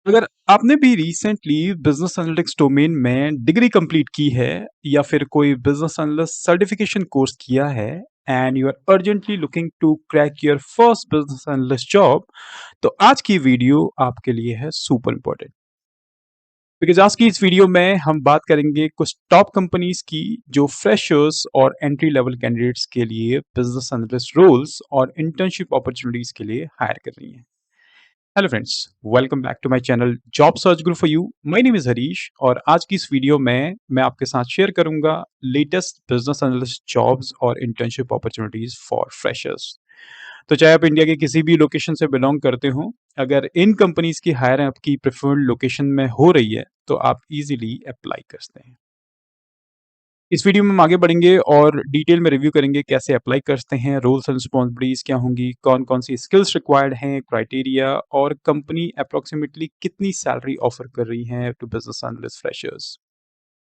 अगर आपने भी रिसेंटली बिजनेस एनालिटिक्स डोमेन में डिग्री कंप्लीट की है या फिर कोई बिजनेस एनालिस्ट सर्टिफिकेशन कोर्स किया है and you are urgently looking to crack your first business analyst job, तो आज की वीडियो आपके लिए है सुपर इंपॉर्टेंट। बिकॉज आज की इस वीडियो में हम बात करेंगे कुछ टॉप कंपनीज की जो फ्रेशर्स और एंट्री लेवल कैंडिडेट्स के लिए बिजनेस एनालिस्ट रोल्स और इंटर्नशिप अपॉर्चुनिटीज के लिए हायर कर रही हैं। Hello friends, welcome back to my channel job search group for you. My name is Harish और आज की इस वीडियो में मैं आपके साथ शेयर करूंगा लेटेस्ट बिजनेस एनालिस्ट जॉब्स और इंटर्नशिप अपॉर्चुनिटीज फॉर फ्रेशर्स। तो चाहे आप इंडिया के किसी भी लोकेशन से बिलोंग करते हो, अगर इन कंपनीज की हायर आपकी प्रेफर्ड लोकेशन में हो रही है तो आप इजीली अप्लाई कर सकते हैं। इस वीडियो में हम आगे बढ़ेंगे और डिटेल में रिव्यू करेंगे कैसे अप्लाई कर सकते हैं, रोल्स एंड रिस्पॉन्सिबिलिटीज क्या होंगी, कौन कौन सी स्किल्स रिक्वायर्ड हैं, क्राइटेरिया और कंपनी अप्रोक्सीमेटली कितनी सैलरी ऑफर कर रही है टू बिजनेस एनालिस्ट फ्रेशर्स।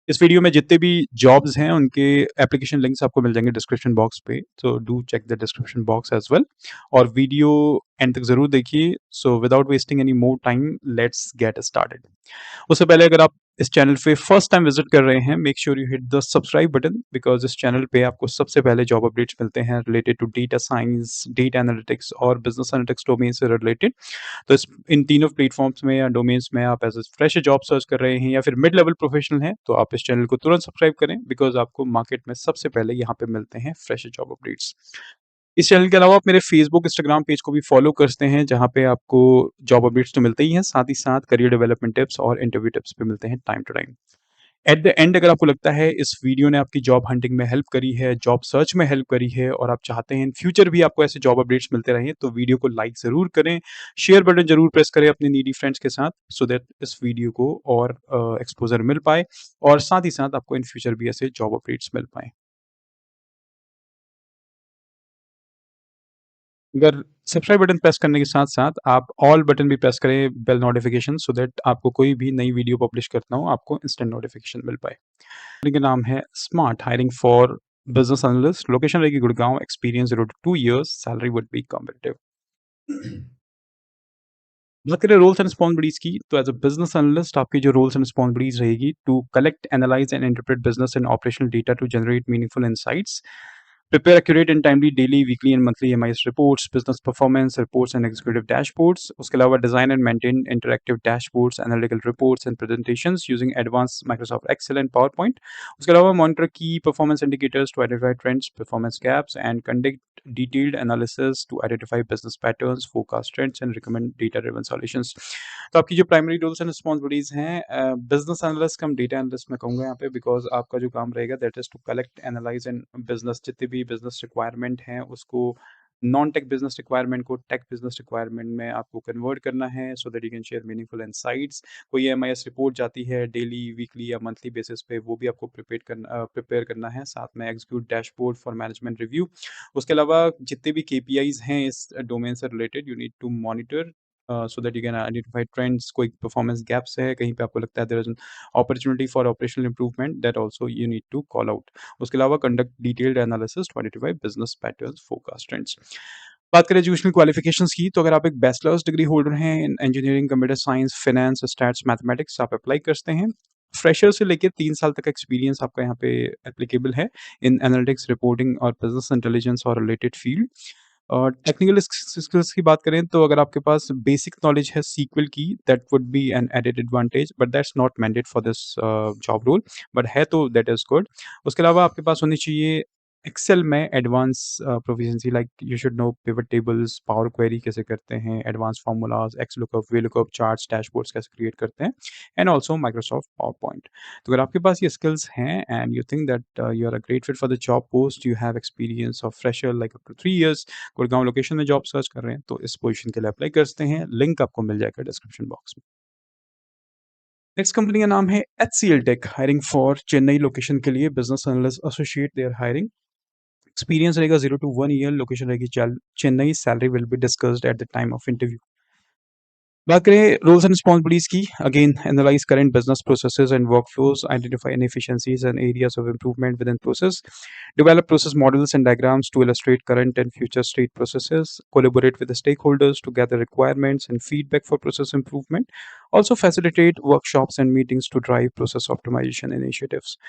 इस वीडियो में जितने भी जॉब्स हैं उनके एप्लीकेशन लिंक्स आपको मिल जाएंगे डिस्क्रिप्शन बॉक्स पे, so do check the description box as well. और वीडियो एंड तक जरूर देखिए। So without wasting any more time, let's get started. उससे पहले अगर आप इस चैनल पे फर्स्ट टाइम विजिट कर रहे हैं, make sure you hit the subscribe button because इस चैनल पे आपको सबसे पहले जॉब अपडेट्स मिलते हैं related to data science, data analytics और बिजनेस एनालिटिक्स डोमेन से रिलेटेड। तो इस इन तीनों प्लेटफॉर्म्स में या डोमेन्स में आप as a fresh job search कर रहे हैं या फिर मिड लेवल प्रोफेशनल हैं, तो आप इस चैनल को तुरंत सब्सक्राइब करें बिकॉज आपको मार्केट में सबसे पहले यहाँ पे मिलते हैं फ्रेश जॉब अपडेट्स। इस चैनल के अलावा आप मेरे फेसबुक इंस्टाग्राम पेज को भी फॉलो कर सकते हैं जहाँ पे आपको जॉब अपडेट्स तो मिलते ही हैं, साथ ही साथ करियर डेवलपमेंट टिप्स और इंटरव्यू टिप्स भी मिलते हैं time to time. At the end अगर आपको लगता है इस वीडियो ने आपकी जॉब हंटिंग में हेल्प करी है, जॉब सर्च में हेल्प करी है और आप चाहते हैं इन फ्यूचर भी आपको ऐसे जॉब अपडेट्स मिलते रहें, तो वीडियो को लाइक ज़रूर करें, शेयर बटन ज़रूर प्रेस करें अपने नीडी फ्रेंड्स के साथ सो दैट इस वीडियो को और एक्सपोज़र मिल पाए और साथ ही साथ आपको इन फ्यूचर भी ऐसे जॉब अपडेट्स मिल पाएँ। अगर सब्सक्राइब बटन प्रेस करने के साथ-साथ आप ऑल बटन भी प्रेस करें, बेल नोटिफ़िकेशन सो दैट आपको कोई भी नई वीडियो पब्लिश करता हूँ, आपको इंस्टेंट नोटिफ़िकेशन मिल पाए। कंपनी का नाम है smart hiring for business analyst, location रहेगी Gurgaon, experience 0 to 2 years, salary would be competitive. बात करें रोल्स एंड रिस्पॉन्सिबिलिटीज की, तो एज अ बिजनेस एनालिस्ट आपकी जो रोल्स एंड रिस्पॉन्सिबिलिटीज रहेगी to collect, analyse and interpret business and operational data to generate meaningful insights, prepare accurate and timely daily, weekly and monthly MIS reports, business performance reports and executive dashboards. उसके अलावा design and maintain interactive dashboards, analytical reports and presentations using advanced Microsoft Excel and PowerPoint. उसके अलावा monitor key performance indicators to identify trends, performance gaps and conduct detailed analysis to identify business patterns, forecast trends and recommend data-driven solutions. तो आपकी जो primary roles and responsibilities हैं, business analyst cum data analyst मैं कहूँगा यहाँ पे, because आपका जो काम रहेगा that is to collect, analyse and business जितने भी बिजनेस रिक्वायरमेंट हैं उसको नॉन टेक बिजनेस रिक्वायरमेंट को टेक बिजनेस रिक्वायरमेंट में आपको कन्वर्ट करना है so that you can share meaningful insights. कोई एमआईएस रिपोर्ट जाती है डेली, वीकली या मंथली बेसिस पे, वो भी आपको प्रिपेयर करना है, साथ में execute dashboard for management review. उसके अलावा जितने भी केपीआईज हैं इस डोमेन से related, you need to monitor so that you can identify trends, कोई परफॉर्मेंस गैप्स है कहीं पे आपको लगता है there is an opportunity for operational improvement, that also you need to call out. उसके अलावा conduct detailed analysis to identify business patterns, forecast trends. बात करें एजुकेशनल क्वालिफिकेशंस की, तो अगर आप एक बैचलर्स डिग्री होल्डर हैं इन engineering, computer science, finance, stats, mathematics, आप अप्लाई कर सकते हैं। फ्रेशर से लेके 3 साल तक एक्सपीरियंस आपका यहाँ पे एप्लीकेबल है इन एनालिटिक्स, रिपोर्टिंग और बिजनेस इंटेलिजेंस और रिलेटेड फील्ड। और टेक्निकल स्किल्स की बात करें तो अगर आपके पास बेसिक नॉलेज है सीक्वल की, that would be an added advantage, but that's not mandate for this job role, but है तो दैट इज गुड। उसके अलावा आपके पास होनी चाहिए एक्सेल में advance proficiency, like you should know pivot tables, power query कैसे करते हैं, advance formulas, X lookup, V lookup, charts, dashboards कैसे क्रिएट करते हैं, and also Microsoft PowerPoint. तो अगर आपके पास ये स्किल्स हैं and you think that you are a great fit for the job post, you have experience of fresher like up to 3 years, Gurgaon location में जॉब सर्च कर रहे हैं, तो इस पोजीशन के लिए अप्लाई कर सकते हैं। लिंक आपको मिल जाएगा डिस्क्रिप्शन बॉक्स में। नेक्स्ट कंपनी का नाम है HCL tech, hiring for Chennai location के लिए business analyst associate, they're hiring. Experience रहेगा 0 to 1 year, लोकेशन रहेगी Chennai, salary will be discussed at the time of interview. बात करें रोल्स एंड रिस्पॉन्सिबिलिटीज की, again analyse current business processes and workflows, identify inefficiencies and areas of improvement within process, develop process models and diagrams to illustrate current and future state processes, collaborate with the stakeholders to gather requirements and feedback for process improvement, also facilitate workshops and meetings to drive process optimization initiatives.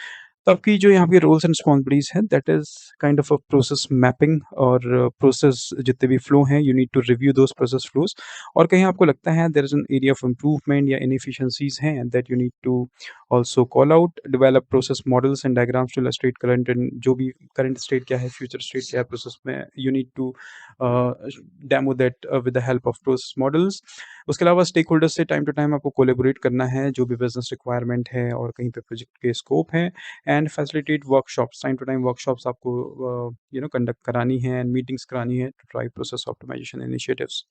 तो आपकी जो यहाँ पे roles and responsibilities हैं, that is kind of a process mapping, और process जितने भी flow हैं, you need to review those process flows, और कहीं आपको लगता है there is an area of improvement या इनएफिशिएंसीज हैं, that you need to also call out, develop process models and diagrams to illustrate current and जो भी करंट स्टेट क्या है, फ्यूचर स्टेट क्या है प्रोसेस में, you need to demo that with the help of process models. उसके अलावा stakeholders से टाइम टू टाइम आपको कोलेबोरेट करना है, जो भी बिजनेस रिक्वायरमेंट है और कहीं पे प्रोजेक्ट के स्कोप हैं, and facilitate workshops, time to time workshops आपको कंडक्ट करानी है एंड मीटिंग्स करानी है to drive process optimisation initiatives.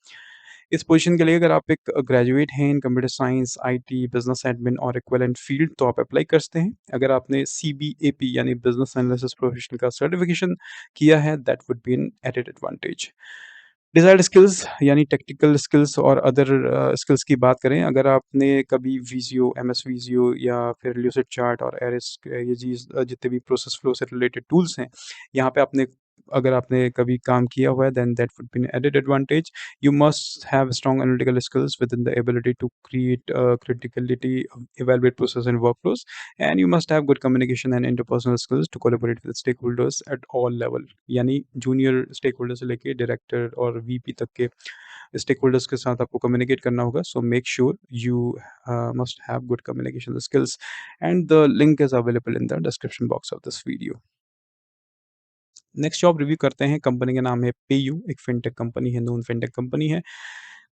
इस पोजीशन के लिए अगर आप एक ग्रेजुएट हैं in computer science, IT, business admin और इक्विवेलेंट फील्ड, तो आप अप्लाई कर सकते हैं। अगर आपने सीबीएपी यानी बिजनेस एनालिसिस प्रोफेशनल का सर्टिफिकेशन किया है, that would be an added advantage. Desired skills यानी टेक्निकल स्किल्स और अदर स्किल्स की बात करें, अगर आपने कभी विज़ियो, एमएस विज़ियो या फिर ल्यूसिड चार्ट और एरिस, ये चीज़ जितने भी प्रोसेस फ्लो से रिलेटेड टूल्स हैं, यहाँ पे आपने अगर आपने कभी काम किया हुआ है, then that would be an added advantage. You must have strong analytical skills within the ability to create criticality, evaluate process and workflows, and you must have good communication and interpersonal skills to collaborate with stakeholders at all level. यानी junior stake से लेके director और VP तक के stake holders के साथ आपको communicate करना होगा, so make sure you must have good communication skills, and the link is available in the description box of this video. Next job review करते हैं, कंपनी का नाम है पेयू, एक फिनटेक कंपनी है, नोन फिनटेक कंपनी है।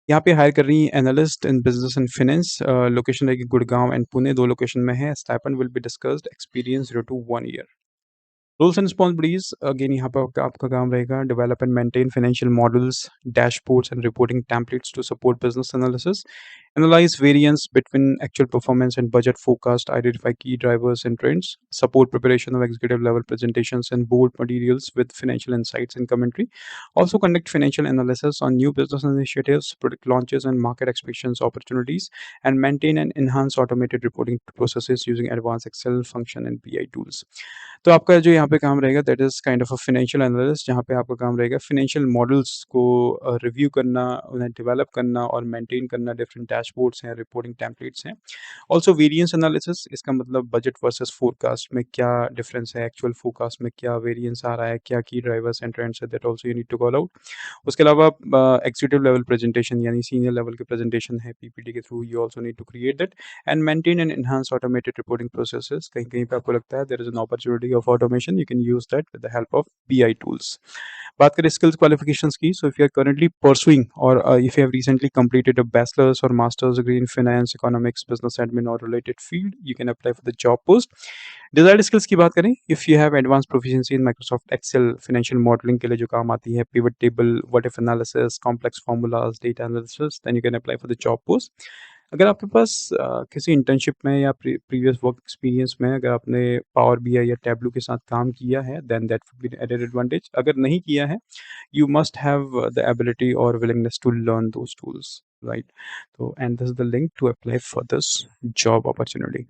यहाँ पे हायर कर रही हैं analyst in business and finance, location रहेगी गुड़गांव एंड पुणे, दो लोकेशन में है। Stipend will be discussed, experience 0 to 1 year. Roles and responsibilities, again यहाँ पर आपका काम रहेगा develop and maintain financial models, dashboards and reporting templates to support business analysis, analyse variance between actual performance and budget forecast, identify key drivers and trends, support preparation of executive level presentations and board materials with financial insights and commentary, also conduct financial analysis on new business initiatives, product launches and market expansions opportunities, and maintain and enhance automated reporting processes using advanced Excel function and BI tools। तो आपका जो यहाँ पे काम रहेगा, that is kind of a financial analyst, जहाँ पे आपका काम रहेगा फाइनेंशियल मॉडल्स को रिव्यू करना, उन्हें डेवलप करना और मेंटेन करना, डिफरेंट डैशबोर्ड्स हैं, रिपोर्टिंग टेम्पलेट्स हैं। ऑल्सो वेरिएंस एनालिसिस, इसका मतलब बजट वर्सेस फोरकास्ट में क्या डिफरेंस है, एक्चुअल फोरकास्ट में क्या वेरिएंस आ रहा है, क्या की ड्राइवर्स एंड ट्रेंड्स है, that also you need to call out. उसके अलावा एग्जीक्यूटिव लेवल प्रेजेंटेशन यानी सीनियर लेवल के प्रेजेंटेशन है पीपीटी के through, you also need to create that and maintain and enhance automated reporting processes. कहीं कहीं पे आपको लगता है there is an opportunity of automation, you can use that with the help of BI tools. बात करें skills qualifications की, so if you are currently pursuing और if you have recently completed a bachelor's or master's degree in finance, economics, business admin or related field, you can apply for the job post। Desired skills की बात करें, if you have advance proficiency in Microsoft Excel, financial modelling के लिए जो काम आती है, pivot table, what if analysis, complex formulas, data analysis, then you can apply for the job post. अगर आपके पास किसी इंटर्नशिप में या प्रीवियस वर्क एक्सपीरियंस में अगर आपने पावर बीआई या टैबलू के साथ काम किया है, then that would be added advantage. अगर नहीं किया है, you must have the ability or willingness to learn those tools, right? So and this is the link to apply for this job opportunity।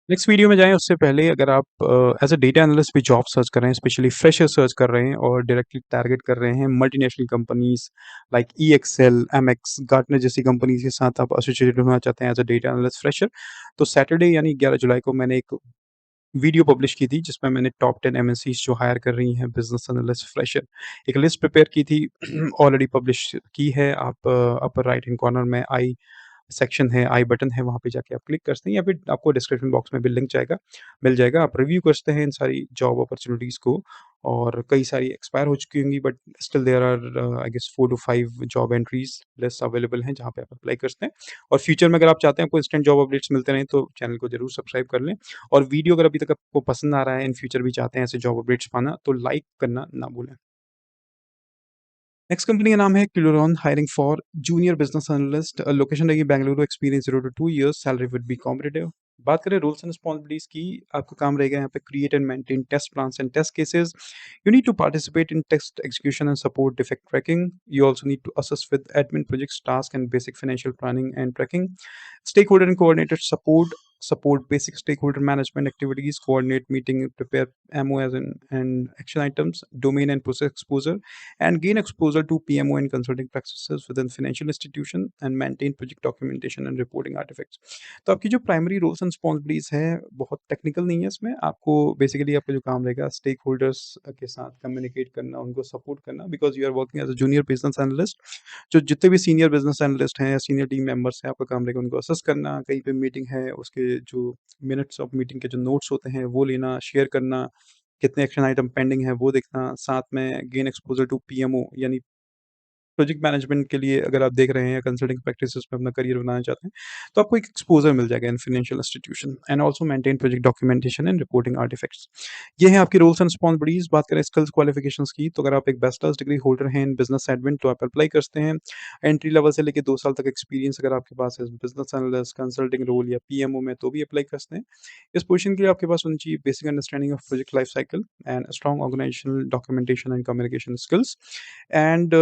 Next video में जाएं उससे पहले, अगर आप एज अ डेटा एनालिस्ट भी जॉब सर्च कर रहे हैं, स्पेशली फ्रेशर सर्च कर रहे हैं और डायरेक्टली टारगेट कर रहे हैं multinational companies like E XL, MX, Gartner जैसी कंपनीज के साथ आप एसोसिएटेड होना चाहते हैं as a data analyst fresher, तो सैटरडे यानी 11 जुलाई को मैंने एक वीडियो पब्लिश की थी जिसमें मैंने टॉप 10 एमएनसीज जो हायर कर रही हैं बिजनेस एनालिस्ट फ्रेशर, एक लिस्ट प्रिपेयर की थी, ऑलरेडी पब्लिश की है। आप अपर राइट हैंड कॉर्नर में आई सेक्शन है, आई बटन है, वहाँ पे जाके आप क्लिक कर सकते हैं या फिर आपको डिस्क्रिप्शन बॉक्स में भी लिंक जाएगा, मिल जाएगा। आप रिव्यू कर सकते हैं इन सारी जॉब अपॉर्चुनिटीज़ को, और कई सारी एक्सपायर हो चुकी होंगी, but still there are I guess 4 to 5 job entries list available हैं जहाँ पे आप अप्लाई कर सकते हैं। और फ्यूचर में अगर आप चाहते हैं आपको इंस्टेंट जॉब अपडेट्स मिलते रहें, तो चैनल को जरूर सब्सक्राइब कर लें, और वीडियो अगर अभी तक आपको पसंद आ रहा है, इन फ्यूचर भी चाहते हैं ऐसे जॉब अपडेट्स पाना, तो लाइक करना ना भूलें। नेक्स्ट कंपनी का नाम है क्यूलोरॉन, hiring for junior business analyst, location रहेगी Bengaluru, experience 0 to 2 years, salary would be competitive. बात करें रोल्स एंड रिस्पॉन्सिबिलिटीज की, आपका काम रहेगा यहाँ पे create and maintain test plans and test cases. You need to participate in test execution and support defect tracking. You also need to assist with admin projects, tasks, and basic financial planning and tracking. Stakeholder and coordinated support basic stakeholder management activities, coordinate meeting, prepare MOs and action items, domain and process exposure, and gain exposure to PMO and consulting practices within financial institution, and maintain project documentation and reporting artifacts. तो आपकी जो primary roles and responsibilities है बहुत technical नहीं है, इसमें आपको basically आपका जो काम रहेगा स्टेक होल्डर्स के साथ कम्युनिकेट करना, उनको सपोर्ट करना, because you are working as a junior business analyst. जो जितने भी सीनियर बिजनेस एनालिस्ट हैं या सीनियर टीम मेंबर्स हैं, आपका काम रहेगा उनको असेस करना, कहीं पे मीटिंग है उसके जो मिनट्स ऑफ मीटिंग के जो नोट्स होते हैं वो लेना, शेयर करना, कितने एक्शन आइटम पेंडिंग है वो देखना, साथ में गेन एक्सपोजर टू पीएमओ यानी प्रोजेक्ट मैनेजमेंट के लिए अगर आप देख रहे हैं या कंसल्टिंग प्रैक्टिसेस में अपना करियर बनाना चाहते हैं, तो आपको एक एक्सपोजर मिल जाएगा in financial institution, and also maintain project documentation and reporting artifacts. ये हैं आपकी रोल्स एंड रिस्पॉन्सिबिलिटीज। बात करें स्किल्स क्वालिफिकेशंस की, तो अगर आप एक बैचलर्स डिग्री होल्डर हैं इन बिजनेस एडमिन तो आप अप्लाई करते हैं। एंट्री लेवल से लेकर 2 साल तक एक्सपीरियंस अगर आपके पास है बिजनेस एनालिस्ट, कंसल्टिंग रोल या पीएमओ में, तो भी अप्लाई कर सकते हैं। इस पोजीशन के लिए आपके पास होनी चाहिए basic understanding of project life cycle and strong organisational documentation and communication skills. And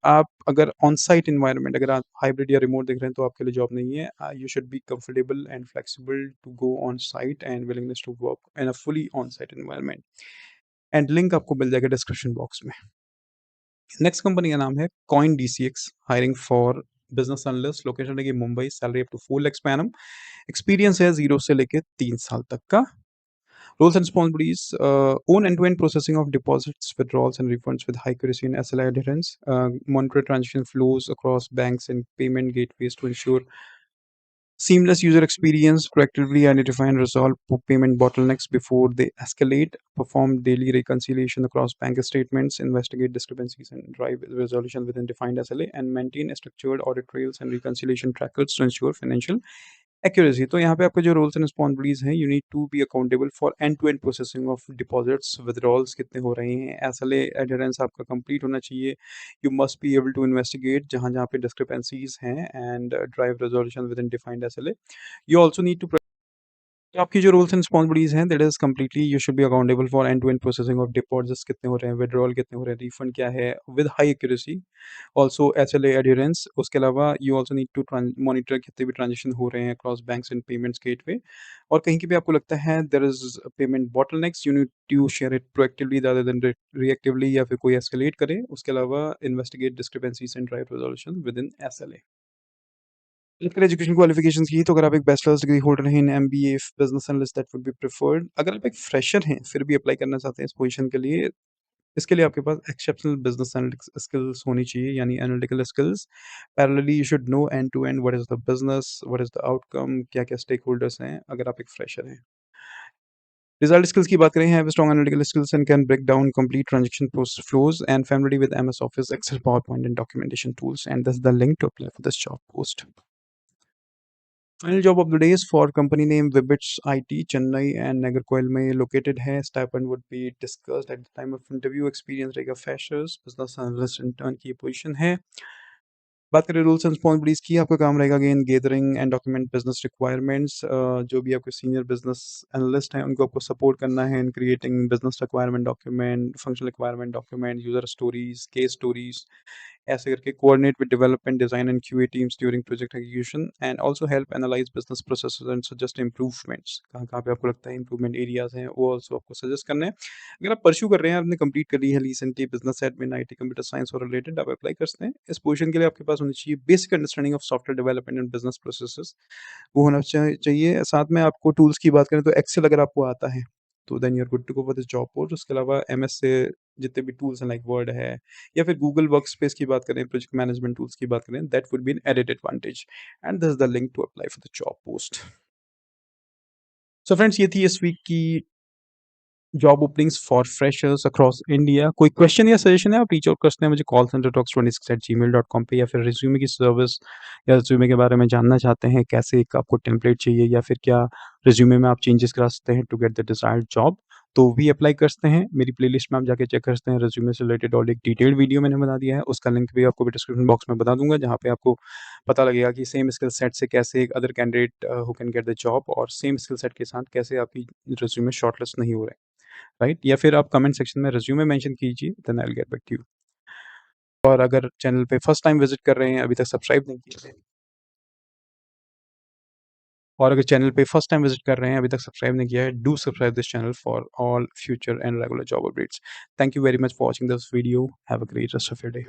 आप अगर ऑन साइट इन्वायरमेंट, अगर आप हाइब्रिड या रिमोट देख रहे हैं तो आपके लिए जॉब नहीं है। You should be comfortable and flexible to go on site and willingness to work in a fully on site environment. And link आपको मिल जाएगा डिस्क्रिप्शन बॉक्स में। नेक्स्ट कंपनी का नाम है coin DCX, hiring for business analyst, location है Mumbai, salary up to 4 lakhs per annum, experience है 0 से लेके 3 साल तक का। Roles and responsibilities: own end-to-end processing of deposits, withdrawals, and refunds with high accuracy and SLA adherence. Monitor transaction flows across banks and payment gateways to ensure seamless user experience. Proactively identify and resolve payment bottlenecks before they escalate. Perform daily reconciliation across bank statements. Investigate discrepancies and drive resolution within defined SLA. And maintain structured audit trails and reconciliation trackers to ensure financial accuracy. तो यहाँ पे आपके जो roles and responsibilities हैं, you need to be accountable for end to end processing of deposits, withdrawals कितने हो रहे हैं, एसएलए एडहेरेंस आपका कंप्लीट होना चाहिए। You must be able to investigate जहाँ जहाँ पे डिस्क्रिपेंसीज हैं and drive resolution within defined SLA. You also need to, तो आपकी जो रूल्स एंड रिस्पॉन्सिबिलिटीज हैं, that is completely you should be accountable for end to end processing of deposits कितने हो रहे हैं, विड्रॉल कितने हो रहे हैं, रिफंड क्या है, with high accuracy, also SLA adherence. उसके अलावा you also need to monitor कितने भी ट्रांजेक्शन हो रहे हैं across banks and payments gateway. और कहीं की भी आपको लगता है there is payment bottlenecks, you need to share it proactively rather than reactively, या फिर कोई एस्केलेट करे। उसके अलावा investigate discrepancies and drive resolution within SLA. अगर एजुकेशन क्वालिफिकेशंस की, तो अगर आप एक बैचलर्स डिग्री होल्डर हैं in MBA business analyst, that would be preferred. अगर आप एक फ्रेशर हैं फिर भी अप्लाई करना चाहते हैं इस पोजीशन के लिए, इसके लिए आपके पास एक्सेप्शनल बिजनेस एनालिटिक्स स्किल्स होनी चाहिए, यानी analytical skills. Parallelly you should know end to end what is the business, what is the outcome, क्या क्या स्टेक होल्डर्स हैं, अगर आप एक फ्रेशर हैं। रिजल्ट स्किल्स की बात करें, have strong analytical skills and can break down complete transaction flows and family with MS office, Excel, PowerPoint and documentation tools. And this is the link to apply for this job post. Final job of the day is for company name Vibits IT, Chennai and Nagercoil में located है. Stipend would be discussed at the time of interview. Experience रहेगा freshers, business analyst intern की position है। बात करें rules and responsibilities की, आपका काम रहेगा again gathering and document business requirements. जो भी आपके सीनियर बिजनेस एनालिस्ट हैं उनको आपको सपोर्ट करना है in creating business requirement document, functional requirement document, user stories, case stories, ऐसे करके coordinate with development design and QA teams during project execution, and also help analyse business processes and suggest improvements. कहाँ कहाँ पे आपको लगता है improvement areas हैं वो ऑल्सो आपको सजेस्ट करना है। अगर आप परस्यू कर रहे हैं, आपने कंप्लीट कर ली है recently business admin IT computer science और रिलेटेड, आप अप्लाई कर सकते हैं। इस पोजीशन के लिए आपके पास होनी चाहिए basic understanding of software development and business processes, वो होना चाहिए। साथ में आपको टूल्स की बात करें तो एक्सेल अगर आपको आता है तो then you are good to go for this job post. उसके अलावा एमएस से जितने भी टूल्स हैं लाइक वर्ड है, या फिर गूगल वर्कस्पेस की बात करें, प्रोजेक्ट मैनेजमेंट टूल्स की बात करें, that would be an added advantage. And this is the link to apply for the job post. So friends, ये थी इस वीक की job openings for freshers across India. कोई क्वेश्चन या सजेशन है, आप रीच आउट कर सकते हैं मुझे कॉल सेंटर talks26@gmail.com पे, या फिर रिज्यूमे की सर्विस या रिज्यूमे के बारे में जानना चाहते हैं, कैसे एक आपको टेम्पलेट चाहिए या फिर क्या रिज्यूमे में आप चेंजेस करा सकते हैं to get the desired job, तो भी अप्लाई कर सकते हैं। मेरी प्लेलिस्ट में आप जाके चेक कर सकते हैं, रिज़्यूमे से रिलेटेड और एक डिटेल्ड वीडियो मैंने बना दिया है, उसका लिंक भी आपको डिस्क्रिप्शन बॉक्स में बता दूँगा, जहाँ पे आपको पता लगेगा कि सेम स्किल सेट से कैसे एक other candidate who can get the job और सेम स्किल सेट के साथ कैसे आपकी रिज़्यूमे शॉर्टलिस्ट नहीं हो रहे हैं, राइट? या फिर आप कमेंट सेक्शन में रिज़्यूमे मेंशन कीजिए, then I will get back to you. और अगर चैनल पे फर्स्ट टाइम विज़िट कर रहे हैं, अभी तक सब्सक्राइब नहीं किए हैं और अगर चैनल पे फर्स्ट टाइम विज़िट कर रहे हैं, अभी तक सब्सक्राइब नहीं किया है, do subscribe this channel for all future and regular job updates. Thank you very much for watching this video. Have a great rest of your day.